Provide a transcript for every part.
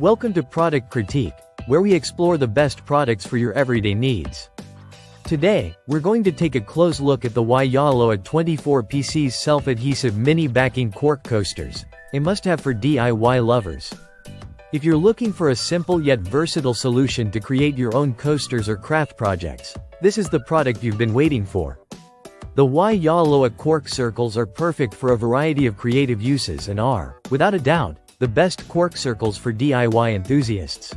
Welcome to Product Critique, where we explore the best products for your everyday needs. Today, we're going to take a close look at the YYaaloa 24 PC's self-adhesive mini backing cork coasters, a must-have for DIY lovers. If you're looking for a simple yet versatile solution to create your own coasters or craft projects, this is the product you've been waiting for. The YYaaloa Cork Circles are perfect for a variety of creative uses and are, without a doubt, the best cork circles for DIY enthusiasts.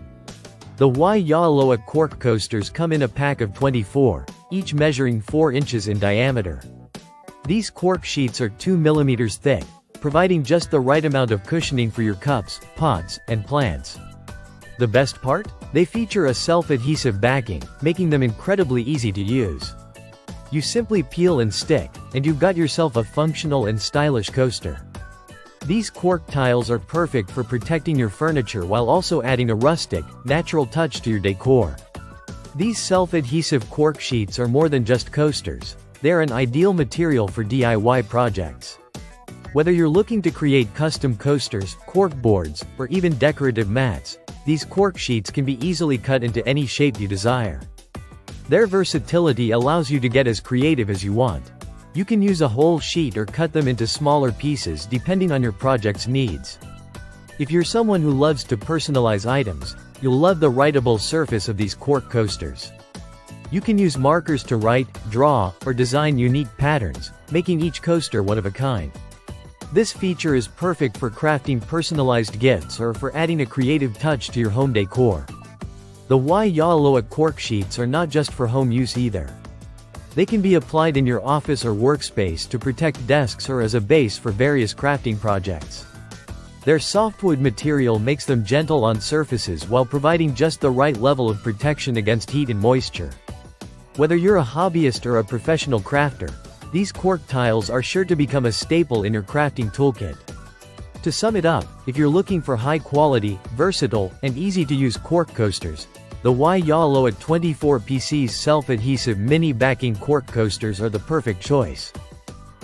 The YYaaloa cork coasters come in a pack of 24, each measuring 4 inches in diameter. These cork sheets are 2 mm thick, providing just the right amount of cushioning for your cups, pots, and plants. The best part? They feature a self-adhesive backing, making them incredibly easy to use. You simply peel and stick, and you've got yourself a functional and stylish coaster. These cork tiles are perfect for protecting your furniture while also adding a rustic, natural touch to your decor. These self-adhesive cork sheets are more than just coasters. They're an ideal material for DIY projects. Whether you're looking to create custom coasters, cork boards, or even decorative mats, these cork sheets can be easily cut into any shape you desire. Their versatility allows you to get as creative as you want. You can use a whole sheet or cut them into smaller pieces depending on your project's needs. If you're someone who loves to personalize items, you'll love the writable surface of these cork coasters. You can use markers to write, draw, or design unique patterns, making each coaster one of a kind. This feature is perfect for crafting personalized gifts or for adding a creative touch to your home decor. The YYaaloa cork sheets are not just for home use either. They can be applied in your office or workspace to protect desks or as a base for various crafting projects. Their softwood material makes them gentle on surfaces while providing just the right level of protection against heat and moisture. Whether you're a hobbyist or a professional crafter, these cork tiles are sure to become a staple in your crafting toolkit. To sum it up, if you're looking for high-quality, versatile, and easy-to-use cork coasters, the YYaaloa 24 PC's self-adhesive mini backing cork coasters are the perfect choice.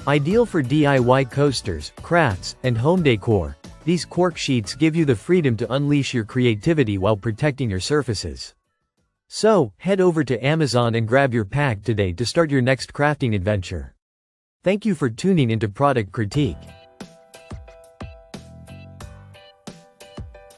Ideal for DIY coasters, crafts, and home decor, these cork sheets give you the freedom to unleash your creativity while protecting your surfaces. So, head over to Amazon and grab your pack today to start your next crafting adventure. Thank you for tuning into Product Critique.